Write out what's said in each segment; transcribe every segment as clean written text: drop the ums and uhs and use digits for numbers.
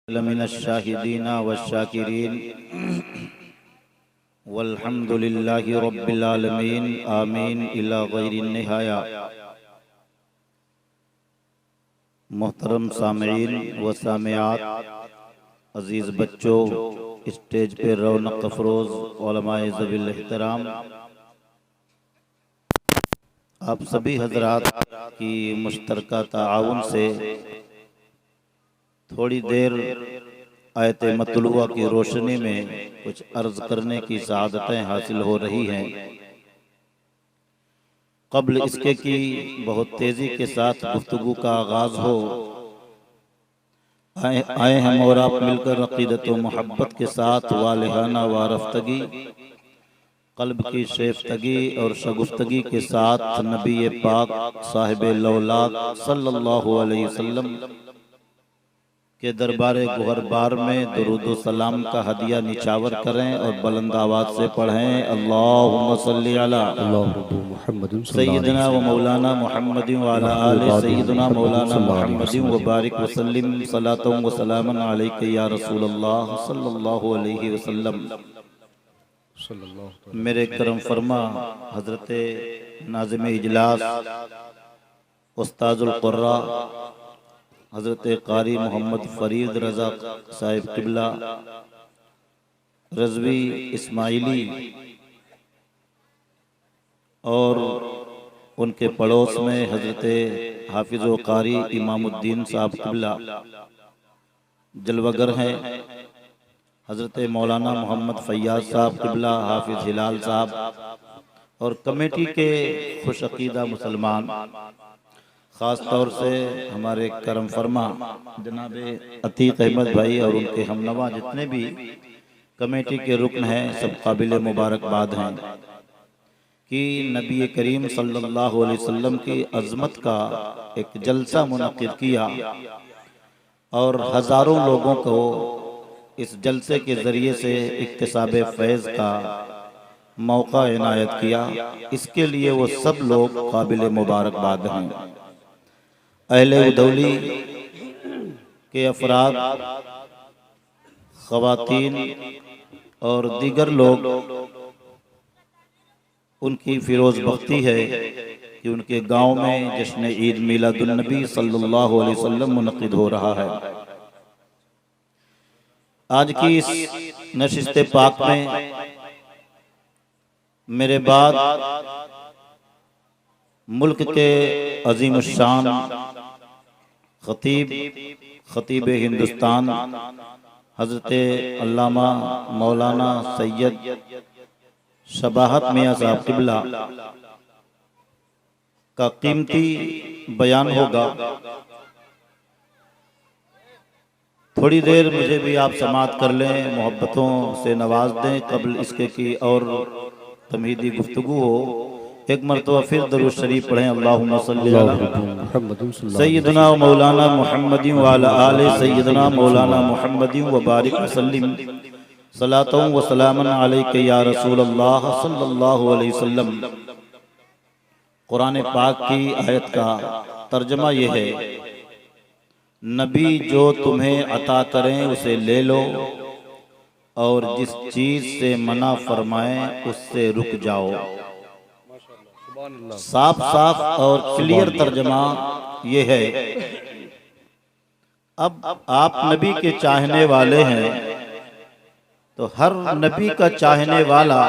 من الشاهدين والشاكرين والحمد لله رب العالمين آمین الی غیر النہایہ۔ محترم سامعین و سامعات، عزیز بچوں، اسٹیج پہ رونق افروز علماء ذوی الاحترام، آپ سبھی حضرات کی مشترکہ تعاون سے تھوڑی دیر آیت مطلوعہ کی روشنی میں کچھ عرض کرنے کی سعادتیں حاصل ہو رہی ہیں۔ قبل اس کے کہ بہت تیزی کے ساتھ گفتگو کا آغاز ہو، آئے ہم اور آپ مل کر عقیدت و محبت کے ساتھ والہانہ وارفتگی، قلب کی شیفتگی اور شگفتگی کے ساتھ نبی پاک صاحب لولاک صلی اللہ علیہ وسلم کے دربار گوہر بار میں درود و سلام کا ہدیہ نچھاور کریں اور بلند آواز سے پڑھیں۔ اللہم صلی علی سیدنا و مولانا محمد وعلی آل سیدنا مولانا محمد وبارک وسلم صلاۃ و سلام علیک یا رسول اللہ صلی اللہ علیہ وسلم۔ میرے کرم فرما حضرت ناظم اجلاس استاذ القراء حضرت قاری محمد فرید رضا صاحب قبلہ رضوی اسماعیلی اور ان کے پڑوس میں حضرت حافظ و قاری امام الدین صاحب قبلہ جلوگر ہیں، حضرت مولانا محمد فیاض صاحب قبلہ، حافظ ہلال صاحب اور کمیٹی کے خوش عقیدہ مسلمان، خاص طور سے ہمارے کرم فرما جناب عتیق احمد بھائی اور ان کے ہمنوا جتنے بھی کمیٹی کے رکن ہیں، سب قابل مبارکباد ہیں کہ نبی کریم صلی اللہ علیہ وسلم کی عظمت کا ایک جلسہ منعقد کیا اور ہزاروں لوگوں کو اس جلسے کے ذریعے سے اکتساب فیض کا موقع عنایت کیا۔ اس کے لیے وہ سب لوگ قابل مبارکباد ہیں۔ اہل ادولی کے افراد، خواتین اور دیگر لوگ، ان کی فیروز بختی ہے کہ ان کے گاؤں میں جشن عید میلاد النبی صلی اللہ علیہ وسلم منعقد ہو رہا ہے۔ آج کی اس نشست پاک میں میرے بعد ملک کے عظیم الشان خطیب ہندوستان حضرت علامہ مولانا سید شباہت میاں صاحب قبلہ کا قیمتی بیان ہوگا۔ تھوڑی دیر مجھے بھی آپ سماعت کر لیں، محبتوں سے نواز دیں قبل اس کے کی اور تمہیدی گفتگو ہو۔ ایک مرتبہ پھر درود شریف پڑھیں۔ اللہم صلی علی سیدنا و مولانا محمد وعلی آل سیدنا مولانا محمد وبارک وسلم صلاۃ و سلام علیک یا رسول اللہ صلی اللہ علیہ وسلم۔ قرآن پاک کی آیت کا ترجمہ یہ ہے، نبی جو تمہیں عطا کریں اسے لے لو اور جس چیز سے منع فرمائیں اس سے رک جاؤ۔ صاف اور کلیئر ترجمہ یہ ہے۔ اب آپ نبی کے چاہنے والے ہیں تو ہر نبی کا چاہنے والا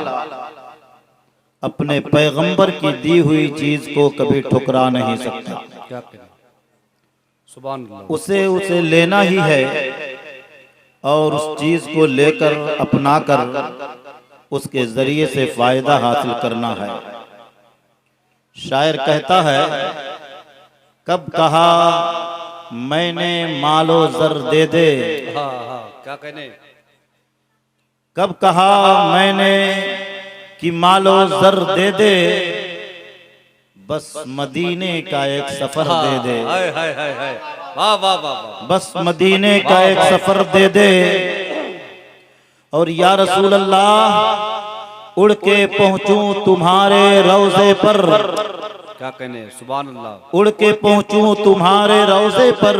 اپنے پیغمبر کی دی ہوئی چیز کو کبھی ٹھکرا نہیں سکتا، اسے لینا ہی ہے اور اس چیز کو لے کر اپنا کر اس کے ذریعے سے فائدہ حاصل کرنا ہے۔ شاعر کہتا ہے، کب کہا میں نے مال و زر دے دے، کیا کہنے؟ کب کہا میں نے کہ مال و زر دے دے، بس مدینے کا ایک سفر دے دے، بس مدینے کا ایک سفر دے دے، اور یا رسول اللہ اڑ کے پہنچوں تمہارے روضے پر، کیا کہنے؟ سبحان اللہ۔ اڑ کے پہنچوں تمہارے روضے پر،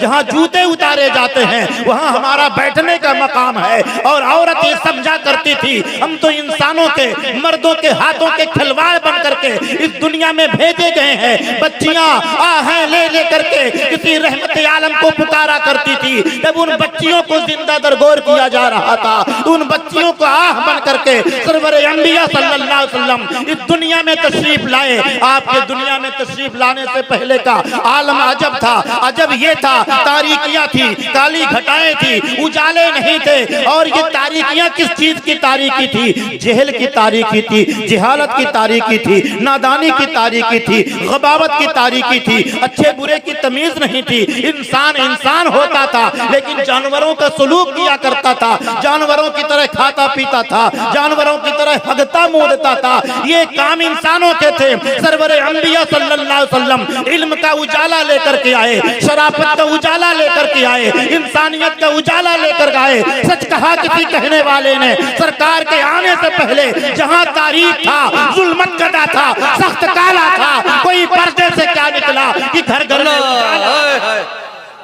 جہاں جوتے اتارے جاتے ہیں وہاں ہمارا بیٹھنے کا مقام ہے۔ اور عورت یہ سمجھا کرتی تھی ہم تو انسانوں کے مردوں کے ہاتھوں کے کھلواڑ بن کر کے اس دنیا میں بھیجے گئے ہیں۔ بچیاں آہیں لے لے کر کے کسی رحمت عالم کو پکارا کرتی تھی۔ جب ان بچیوں کو زندہ درگور کیا جا رہا تھا ان بچیوں کو آہ بن کر کے سرور انبیاء صلی اللہ علیہ وسلم اس دنیا میں تشریف لائے۔ آپ کے دنیا میں تشریف لانے سے پہلے کا عالم عجب تھا۔ عجب یہ تھا تاریکیاں تھی، کالی گھٹائیں تھی، اجالے نہیں تھے۔ اور یہ تاریکیاں کس چیز کی تاریکی تھی؟ جہل کی تاریکی تھی، جہالت کی تاریکی تھی، نادانی کی تاریکی تھی، غباوت کی تاریکی تھی، اچھے برے کی تمیز نہیں تھی۔ انسان انسان ہوتا تھا لیکن جانوروں کا سلوک کیا کرتا تھا، جانوروں کی طرح کھاتا پیتا تھا، جانوروں کی طرح ہگتا مودتا تھا۔ یہ کام انسانوں کے تھے۔ سرور انبیاء صلی اللہ علیہ وسلم علم کا اجالا لے کر کے آئے، شرافت کا اجالا لے کر کے آئے، انسانیت کا اجالا لے کر کے آئے۔ سچ کہا کسی کہنے والے نے سرکار کے آنے سے پہلے جہاں تاریخ تھا، ظلمت گدا تھا، سخت کالا تھا، کوئی پردے سے کیا نکلا کہ گھر گھر میں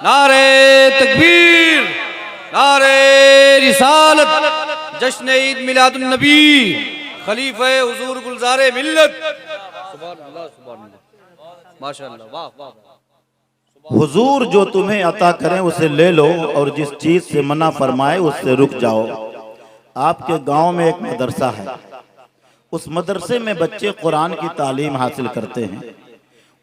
نعرہ تکبیر، نعرہ رسالت، جشن عید میلاد النبی، خلیفہ حضور گلزار ملت۔ سبحان اللہ سبحان اللہ، ماشاءاللہ، واہ واہ۔ حضور جو تمہیں عطا کریں اسے لے لو اور جس چیز سے منع فرمائے اس سے رک جاؤ۔ آپ کے گاؤں میں ایک مدرسہ ہے، اس مدرسے میں بچے قرآن کی تعلیم حاصل کرتے ہیں،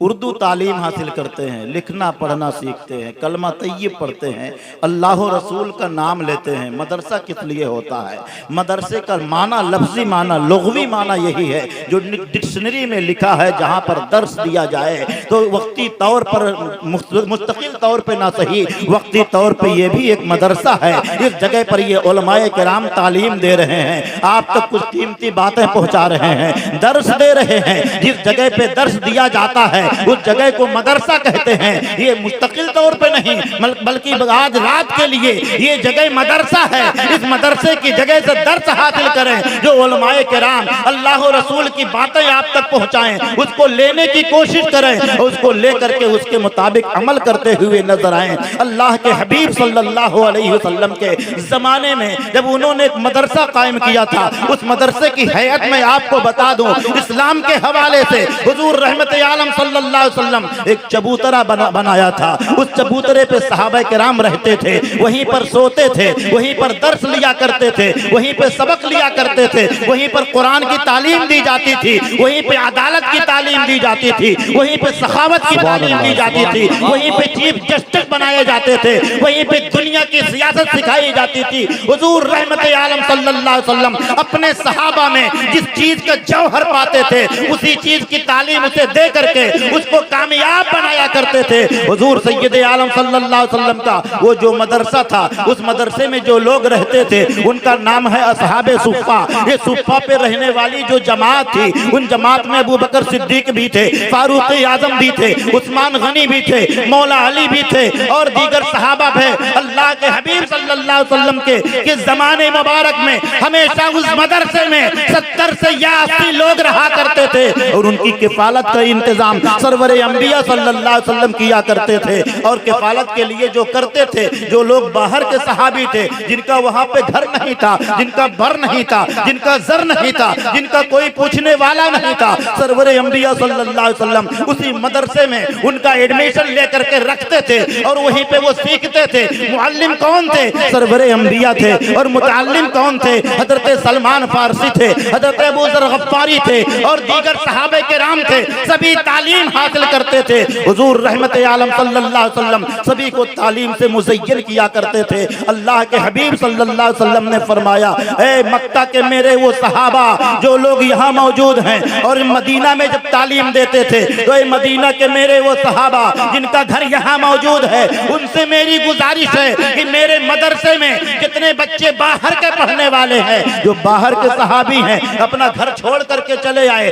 اردو تعلیم حاصل کرتے ہیں، لکھنا پڑھنا سیکھتے ہیں، کلمہ طیب پڑھتے ہیں، اللہ و رسول کا نام لیتے ہیں۔ مدرسہ کس لیے ہوتا ہے؟ مدرسے کا معنی، لفظی معنی، لغوی معنی یہی ہے جو ڈکشنری میں لکھا ہے، جہاں پر درس دیا جائے تو وقتی طور پر، مستقل طور پہ نہ صحیح، وقتی طور پہ یہ بھی ایک مدرسہ ہے۔ اس جگہ پر یہ علماء کرام تعلیم دے رہے ہیں، آپ تک کچھ قیمتی باتیں پہنچا رہے ہیں، درس دے رہے ہیں۔ جس جگہ پہ درس دیا جاتا ہے اس جگہ کو مدرسہ کہتے ہیں۔ یہ مستقل طور پہ نہیں بلکہ آج رات کے لیے یہ جگہ مدرسہ ہے۔ اس مدرسے کی جگہ سے درس حاصل کریں، جو علماء کرام اللہ و رسول کی باتیں آپ تک پہنچائیں، اس کو لینے کی کوشش کریں، اس کو لے کر کے اس کے مطابق عمل کرتے ہوئے نظر آئیں۔ اللہ کے حبیب صلی اللہ علیہ وسلم کے زمانے میں جب انہوں نے ایک مدرسہ قائم کیا تھا، اس مدرسے کی حیات میں آپ کو بتا دوں، اسلام کے حوالے سے حضور رحمت عالم صلی اللہ علیہ وسلم ایک چبوترا بنایا تھا۔ اس چبوترے پہ صحابہ کرام رہتے تھے، وہیں پر سوتے تھے، وہیں پر درس لیا کرتے تھے، وہیں پہ سبق لیا کرتے تھے، وہیں پر قرآن کی تعلیم دی جاتی تھی، وہیں پہ عدالت کی تعلیم دی جاتی تھی، وہیں پہ سخاوت کی تعلیم دی جاتی تھی، وہیں پہ چیف جسٹس بنائے جاتے تھے، وہیں پہ دنیا کی سیاست سکھائی جاتی تھی۔ حضور رحمت عالم صلی اللہ علیہ وسلم اپنے صحابہ میں جس چیز کا جوہر پاتے تھے اسی چیز کی تعلیم اسے دے کر کے اس کو کامیاب بنایا کرتے تھے۔ حضور سید عالم صلی اللہ علیہ وسلم کا وہ جو مدرسہ تھا، اس مدرسے میں جو لوگ رہتے تھے ان کا نام ہے اصحاب صفہ۔ یہ صفہ پہ رہنے والی جو جماعت تھی، ان جماعت میں ابو بکر صدیق بھی تھے، فاروق اعظم بھی تھے، عثمان غنی بھی تھے، مولا علی بھی تھے اور دیگر صحابہ بھی۔ اللہ کے حبیب صلی اللہ علیہ وسلم کے زمانے مبارک میں ہمیشہ اس مدرسے میں 70 سے 80 لوگ رہا کرتے تھے اور ان کی کفالت کا انتظام سرور انبیاء صلی اللہ علیہ وسلم کیا کرتے تھے۔ اور کفالت کے لیے جو کرتے تھے، جو لوگ باہر کے صحابی تھے، جن کا وہاں پہ گھر نہیں تھا، جن کا بر نہیں تھا، جن کا زر نہیں تھا، جن کا کوئی پوچھنے والا نہیں تھا، سرور انبیاء صلی اللہ علیہ وسلم اسی مدرسے میں ان کا ایڈمیشن لے کر کے رکھتے تھے اور وہیں پہ وہ سیکھتے تھے۔ معلم کون تھے؟ سرور انبیاء تھے۔ اور متعلم کون تھے؟ حضرت سلمان فارسی تھے، حضرت ابو ذر غفاری تھے اور دیگر صحابہ کرام تھے۔ سبھی تعلیم حاصل کرتے تھے۔ حضور رحمت عالم صلی اللہ علیہ وسلم سبھی کو تعلیم سے مزین کیا کرتے تھے۔ اللہ کے حبیب صلی اللہ علیہ وسلم نے فرمایا، اے مکہ کے میرے وہ صحابہ جو لوگ یہاں موجود ہیں اور مدینہ میں جب تعلیم دیتے تھے تو اے مدینہ کے میرے وہ صحابہ جن کا گھر یہاں موجود ہے، ان سے میری گزارش ہے کہ میرے مدرسے میں جتنے بچے باہر کے پڑھنے والے ہیں، جو باہر کے صحابی ہیں، اپنا گھر چھوڑ کر کے چلے آئے،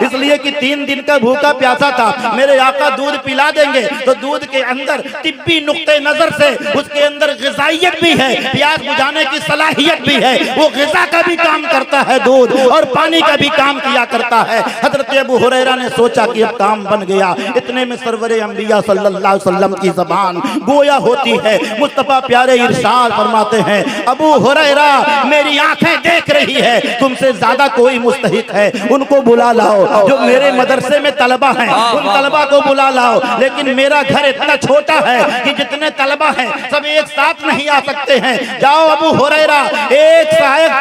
اس لیے کہ 3 دن کا بھوکا پیاسا تھا، میرے آقا دودھ پلا دیں گے تو دودھ کے اندر طبی نقطۂ نظر سے اس کے اندر غذائیت بھی ہے، پیاس بجھانے کی صلاحیت بھی ہے، وہ غذا کا بھی کام کرتا ہے دودھ، اور پانی کا بھی کام کیا کرتا ہے۔ حضرت ابو ہریرہ نے سوچا کہ اب کام بن گیا، اتنے میں سرور انبیاء صلی اللہ علیہ وسلم کی زبان گویا ہوتی ہے، مصطفیٰ پیارے ارشاد فرماتے ہیں ابو ہریرہ میری آنکھیں دیکھ رہی ہے، تم سے زیادہ کوئی مستحق ہے، ان کو بلا لاؤ جو میرے مدرسے میں طلبہ ہیں، ان طلبہ کو بلا لاؤ، لیکن میرا گھر اتنا چھوٹا ہے کہ جتنے طلبہ ہیں سب ایک ساتھ نہیں آ سکتے ہیں، جاؤ ابو ہریرہ ایک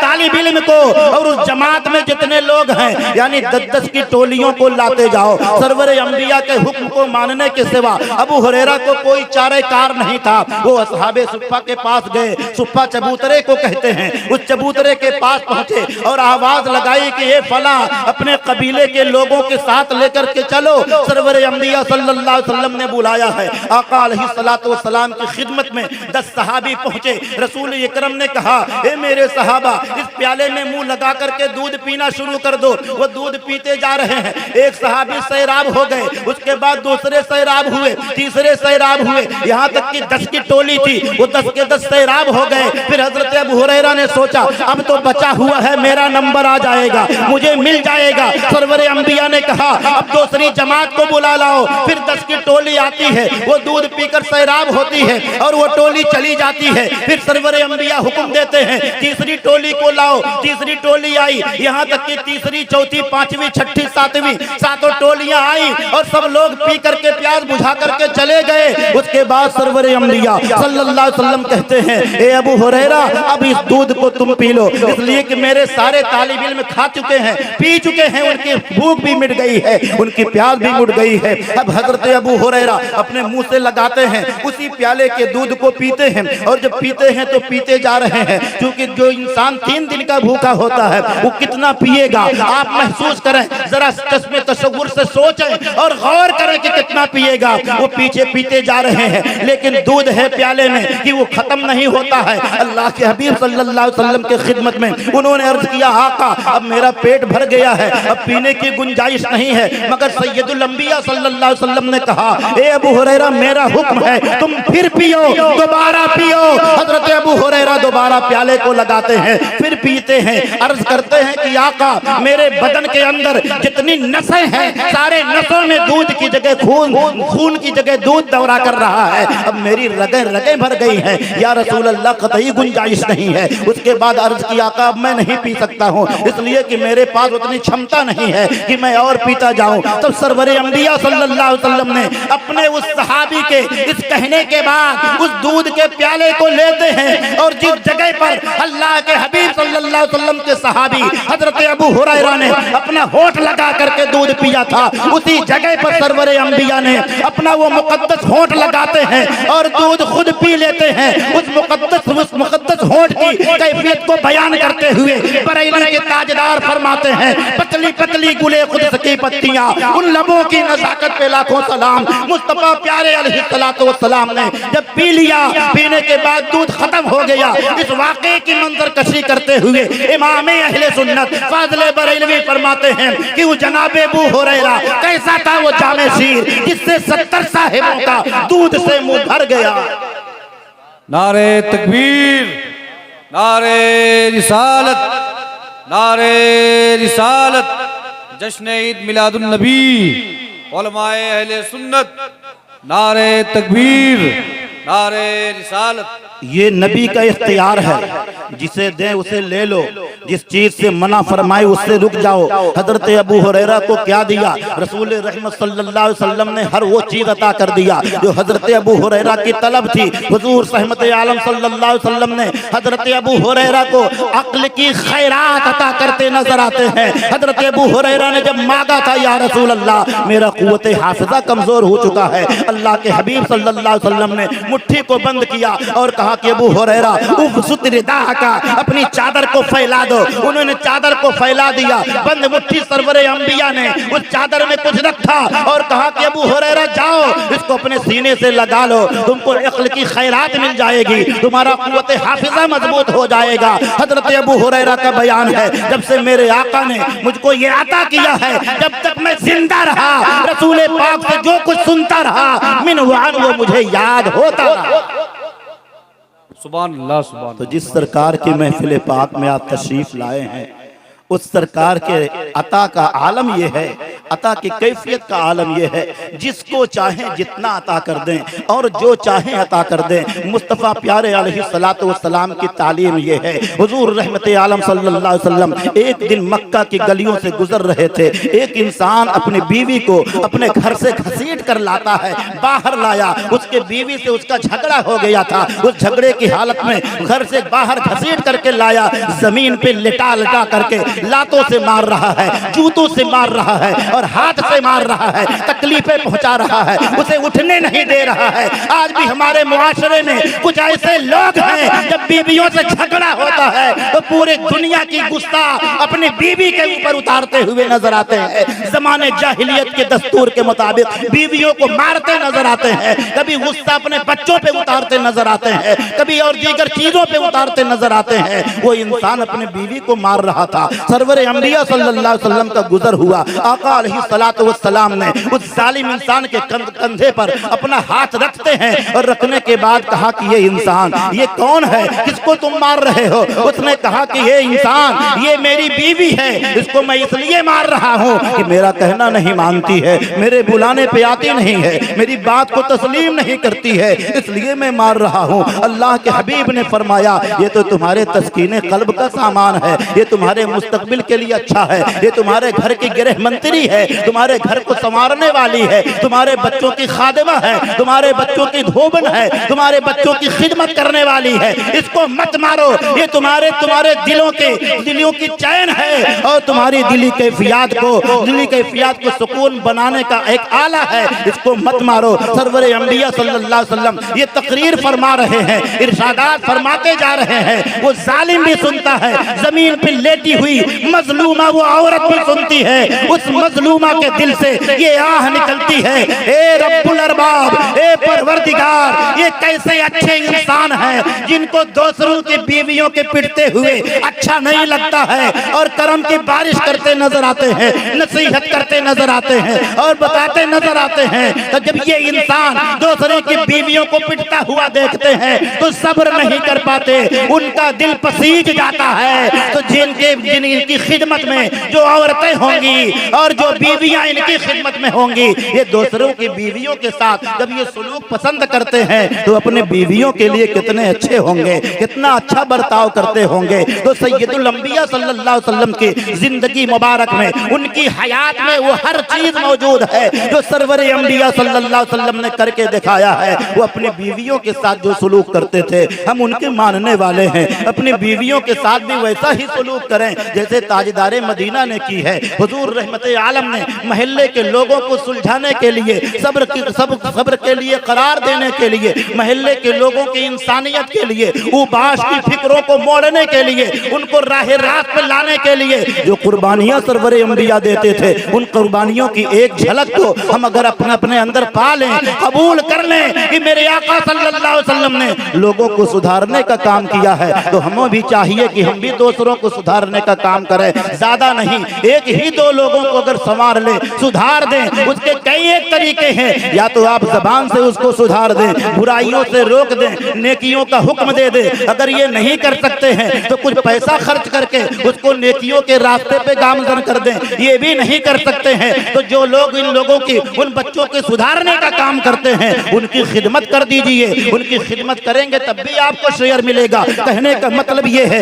طالب علم کو اور اس جماعت میں جتنے لوگ ہیں یعنی 10 کی ٹولیوں کو لاتے جاؤ۔ سرور انبیاء کے حکم کو ماننے کے سوا ابو ہریرہ کو کوئی چارہ کار نہیں تھا، وہ اصحاب صفہ کے پاس گئے، صفہ چبوترے کو کہتے ہیں، اس چبوترے کے پاس پہنچے اور آواز لگائی کہ اے فلاں اپنے قبیلے کے لوگوں کے ساتھ لے کر کے چلو، سرور انبیاء صلی اللہ علیہ وسلم نے بلایا ہے۔ آقا علیہ السلام کی خدمت میں 10 صحابی پہنچے، رسول اکرم نے کہا اے میرے صحابہ اس پیالے میں منہ لگا کر کے دودھ پینا شروع کر دو، وہ دودھ پیتے جا رہے ہیں، ایک صحابی سیراب ہو گئے، اس کے بعد دوسرے سیراب ہوئے، تیسرے سیراب ہوئے، یہاں تک کہ 10 کی ٹولی تھی وہ 10 کے 10 سیراب ہو گئے۔ پھر حضرت ابو ہریرہ نے سوچا اب تو بچا ہوا ہے، میرا نمبر آ جائے گا، مجھے مل جائے گا۔ سرور انبیاء نے کہا اب دوسری جماعت کو بلا لاؤ، پھر 10 کی ٹولی آتی ہے، وہ دودھ پی کر سیراب ہوتی ہے اور وہ ٹولی چلی جاتی ہے، پھر سرور انبیاء حکم دیتے ہیں تیسری ٹولی کو لاؤ، تیسری ٹولی آئی، یہاں تک کہ تیسری، چوتھی، پانچویں، چھٹی، ساتویں، ساتوں ٹولیاں آئی اور سب لوگ پی کر کے پیاس بجھا کر کے چلے گئے۔ اس کے بعد سرور انبیاء صلی اللہ علیہ وسلم کہتے ہیں اے ابو ہریرہ اب اس دودھ کو تم پی لو، اس لیے کہ میرے سارے طالب علم کھا چکے ہیں، پی چکے ہیں، ان کی بھوک بھی مٹ گئی ہے، ان کی پیاس بھی مٹ گئی ہے۔ اب حضرت ابو ہریرہ اپنے منہ سے لگاتے ہیں، اسی پیالے کے دودھ کو پیتے ہیں، اور جب پیتے ہیں تو پیتے جا رہے ہیں، کیونکہ جو انسان 3 دن کا بھوکا ہوتا ہے وہ کتنا پیے گا آپ محسوس کریں، ذرا چشم تصور سے سوچیں اور غور کریں کہ کتنا پیے گا۔ وہ پیچھے پیتے جا رہے ہیں لیکن دودھ ہے پیالے میں کہ وہ ختم نہیں ہوتا ہے۔ اللہ کے حبیب صلی اللہ علیہ وسلم کے خدمت میں انہوں نے عرض کیا آقا اب میرا پیٹ بھر گیا ہے، اب پینے کی گنجائش نہیں ہے، مگر سید الانبیاء صلی اللہ علیہ وسلم نے کہا اے ابو ہریرہ میرا حکم ہے تم پھر پیو، دوبارہ پیو۔ حضرت ابو ہریرہ دوبارہ پیالے کو لگاتے ہیں، پھر پیتے ہیں، عرض کرتے ہیں کہ آقا میرے بدن کے اندر جتنی نسیں ہیں سارے نسوں میں دودھ کی جگہ خون کی جگہ دودھ دورہ کر رہا ہے، اب میری رگیں بھر گئی ہیں، یا رسول اللہ قطعی گنجائش نہیں ہے۔ اس کے بعد عرض کی آقا اب میں نہیں پی سکتا ہوں، اس لیے کہ میرے پاس اتنی چھمتا نہیں ہے کہ میں اور پیتا جاؤں۔ تب سرور انبیاء صلی اللہ علیہ وسلم نے اپنے اس صحابی کے اس کہنے کے بعد اس دودھ کے پیالے کو لیتے ہیں اور جس جگہ پر اللہ کے حبیب صلی اللہ علیہ وسلم کے صحابی حضرت ابو ہریرہ نے اپنا ہونٹ لگا کر کے دودھ پیا تھا، اسی جگہ پر سرور انبیاء نے اپنا وہ مقدس ہونٹ لگاتے ہیں اور دودھ خود پی لیتے ہیں۔ اس مقدس ہونٹ کی کیفیت کو بیان کرتے ہوئے بریلوی کے تاجدار فرماتے ہیں پتلی پتلی گلے قدس کی پتیاں، ان لبوں کی نزاکت پہ لاکھوں سلام۔ مصطفیٰ پیارے علیہ السلام نے جب پی لیا، پینے کے بعد دودھ ختم ہو گیا، اس واقعے کی منظر کشی کرتے ہوئے امام اہل سنت فاضل بریلوی فرماتے ہیں کہ وہ جناب ابو ہریرہ کیسا تھا وہ جامع شیر جس سے 70 صاحبوں کا دودھ سے منہ بھر گیا۔ نعرہ تکبیر، نعرہ رسالت، نعرہ رسالت، جشن عید میلاد النبی، علماء اہل سنت، نعرہ تکبیر، نعرہ رسالت۔ یہ نبی کا اختیار ہے، جسے دیں اسے لے لو، جس چیز سے منع فرمائے اس سے رک جاؤ۔ حضرت ابو ہریرہ کو کیا دیا؟ رسول رحمت صلی اللہ علیہ وسلم نے ہر وہ چیز عطا کر دیا جو حضرت ابو ہریرہ کی طلب تھی۔ حضور رحمت عالم صلی اللہ علیہ وسلم نے حضرت ابو ہریرہ کو عقل کی خیرات عطا کرتے نظر آتے ہیں۔ حضرت ابو ہریرہ نے جب مانگا تھا یا رسول اللہ میرا قوت حافظہ کمزور ہو چکا ہے، اللہ کے حبیب صلی اللہ علیہ وسلم نے مٹھی کو بند کیا اور کہا کہا کہ ابو ہریرہ ابسط رداءک، اپنی چادر کو پھیلا دو۔ انہوں نے چادر کو پھیلا دیا، بند مٹھی سرور انبیاء نے اس چادر میں کچھ رکھا اور کہا کہ ابو ہریرہ جاؤ اس کو اپنے سینے سے لگا لو، تم کو عقل کی خیرات مل جائے گی، تمہارا قوت حافظہ مضبوط ہو جائے گا۔ حضرت ابو ہریرہ کا بیان ہے، جب سے میرے آقا نے مجھ کو یہ عطا کیا ہے، جب تک میں زندہ رہا رسول پاک سے جو کچھ سنتا رہا من وعن وہ مجھے یاد ہوتا رہا۔ سبحان اللہ سبحان تو جس سرکار کی محفل پاک میں آپ تشریف لائے ہیں، اس سرکار کے عطا کا عالم یہ ہے، عطا کی کیفیت کا عالم یہ ہے، جس کو چاہیں جتنا عطا کر دیں اور جو چاہیں عطا کر دیں۔ مصطفیٰ پیارے علیہ السلام کی تعلیم یہ ہے۔ حضور رحمت عالم صلی اللہ علیہ وسلم ایک دن مکہ کی گلیوں سے گزر رہے تھے، ایک انسان اپنی بیوی کو اپنے گھر سے گھسیٹ کر لاتا ہے، باہر لایا، اس کے بیوی سے اس کا جھگڑا ہو گیا تھا، اس جھگڑے کی حالت میں گھر سے باہر گھسیٹ کر کے لایا، زمین پہ لٹا لٹا کر کے لاتوں سے مار رہا ہے، جوتوں سے مار رہا ہے اور ہاتھ سے مار رہا ہے، تکلیفیں پہنچا رہا ہے، اسے اٹھنے نہیں دے رہا ہے۔ آج بھی ہمارے معاشرے میں کچھ ایسے لوگ ہیں جب بیویوں سے جھگڑا ہوتا ہے تو پورے دنیا کی گستاخ اپنی بیوی کے اوپر اتارتے ہوئے نظر آتے ہیں، زمانے جاہلیت کے دستور کے مطابق بیویوں کو مارتے نظر آتے ہیں، کبھی غصہ اپنے بچوں پہ اتارتے نظر آتے ہیں، کبھی اور دیگر چیزوں پہ اتارتے نظر آتے ہیں۔ وہ انسان اپنے بیوی کو مار رہا تھا، سرور انبیاء صلی اللہ علیہ وسلم کا گزر ہوا، آقا علیہ السلام نے اس ظالم انسان کے کندھے پر اپنا ہاتھ رکھتے ہیں اور رکھنے کے بعد کہا کہ یہ انسان یہ کون ہے، کس کو تم مار رہے ہو؟ اس نے کہا کہ یہ انسان یہ میری بیوی ہے، اس کو میں اس لیے مار رہا ہوں کہ میرا کہنا نہیں مانتی ہے، میرے بلانے پہ آتی نہیں ہے، میری بات کو تسلیم نہیں کرتی ہے، اس لیے میں مار رہا ہوں۔ اللہ کے حبیب نے فرمایا یہ تو تمہارے تسکین قلب کا سامان ہے، یہ تمہارے مستقبل کے لیے اچھا ہے، یہ تمہارے گھر کی گرہ منتری ہے، تمہارے گھر کو سنوارنے والی ہے، تمہارے بچوں کی خادمہ ہے، تمہارے بچوں کی دھوبن ہے، تمہارے بچوں کی خدمت کرنے والی ہے، اس کو مت مارو، یہ تمہارے دلوں کی چین ہے اور تمہاری دلی کیفیات کو سکون بنانے کا ایک آلہ ہے، اس کو مت مارو۔ سرور انبیاء صلی اللہ علیہ وسلم یہ تقریر فرما رہے ہیں، ارشادات فرماتے جا رہے ہیں، وہ ظالم بھی سنتا ہے، زمین پہ لیٹی ہوئی مظلومہ وہ عورت بھی سنتی ہے، اس مظلومہ کے دل سے یہ آہ نکلتی ہے، اے رب الارباب، اے پروردگار، یہ کیسے اچھے انسان ہیں جن کو دوسروں کی بیویوں کے پٹتے ہوئے اچھا نہیں لگتا ہے اور کرم کی بارش کرتے نظر آتے ہیں، نصیحت کرتے نظر آتے ہیں اور بتاتے نظر آتے ہیں۔ تو جب یہ انسان دوسروں کی بیویوں کو پٹتا ہوا دیکھتے ہیں تو صبر نہیں کر پاتے، ان کا دل پسیج جاتا ہے۔ تو جن کی خدمت میں جو عورتیں ہوں گی اور جو بیویاں ان کی خدمت میں ہوں گی، یہ دوسروں کی بیویوں کے ساتھ جب یہ سلوک پسند کرتے ہیں تو اپنے بیویوں کے لیے کتنے اچھے ہوں گے، کتنا اچھا برتاؤ کرتے ہوں گے۔ تو سید الانبیاء صلی اللہ علیہ وسلم کی زندگی مبارک میں، ان کی حیات میں وہ ہر چیز موجود ہے جو سرور انبیاء صلی اللہ علیہ وسلم نے کر کے دکھایا ہے۔ وہ اپنی بیویوں کے ساتھ جو سلوک کرتے تھے ہم ان کے ماننے والے ہیں، اپنی بیویوں کے ساتھ بھی ویسا ہی سلوک کریں جیسے تاجدار مدینہ نے کی ہے۔ حضور رحمت عالم نے محلے کے لوگوں کو سلجھانے کے لیے، صبر کے لیے قرار دینے کے لیے، محلے کے لوگوں کی انسانیت کے لیے، اوباش کی فکروں کو موڑنے کے لیے، ان کو راہ راست پہ لانے کے لیے جو قربانیاں سرور انبیاء دیتے تھے، ان قربانیوں کی ایک جھلک کو ہم اگر اپنے اندر پا لیں، قبول کر لیں کہ میرے آقا صلی اللہ علیہ وسلم نے لوگوں کو سدھارنے کا کام کیا ہے، تو ہمیں بھی چاہیے کہ ہم بھی دوسروں کو سدھارنے کا کام کریں۔ زیادہ نہیں، ایک ہی دو لوگوں کو اگر سنوار لیں، سدھار دیں، اس کے کئی ایک طریقے ہیں، یا تو آپ زبان سے اس کو سدھار دیں، برائیوں سے روک دیں، نیکیوں کا حکم دے دیں۔ اگر یہ نہیں کر سکتے ہیں تو کچھ پیسہ خرچ کر کے اس کو نیکیوں کے راستے پہ گامزن کر دیں۔ یہ بھی نہیں کر سکتے ہیں تو جو لوگ ان لوگوں کی، ان بچوں کے سدھارنے کا کام کرتے ہیں ان کی خدمت کر دیجئے، ان کی خدمت کریں گے تب بھی آپ کو شیئر ملے گا۔ کہنے کا مطلب یہ ہے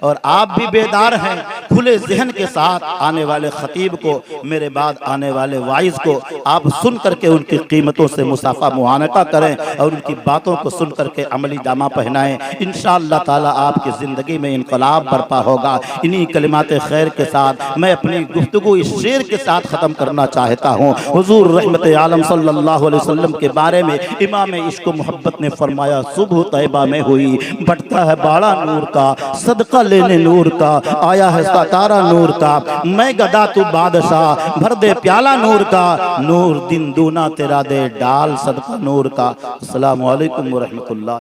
اور آپ بھی بیدار ہیں، کھلے ذہن کے ساتھ آنے والے خطیب کو، میرے بعد آنے والے وائز کو آپ سن کر کے ان کی قیمتوں سے مسافہ معانقہ کریں اور ان کی باتوں کو سن کر کے عملی جامہ پہنائیں۔ انشاءاللہ تعالی آپ کی زندگی میں انقلاب برپا ہوگا۔ انہی کلمات خیر کے ساتھ میں اپنی گفتگو اس شعر کے ساتھ ختم کرنا چاہتا ہوں۔ حضور رحمت عالم صلی اللہ علیہ وسلم کے بارے میں امام عشق و محبت نے فرمایا، صبح طیبہ میں ہوئی، بٹتا ہے باڑا نور کا، صدقہ لینے نور کا، آیا ہے ستارہ نور کا، میں گدا تو بادشاہ، بھر دے پیالہ نور کا، نور دن دونا تیرا دے ڈال صدقہ نور کا۔ السلام علیکم ورحمت اللہ۔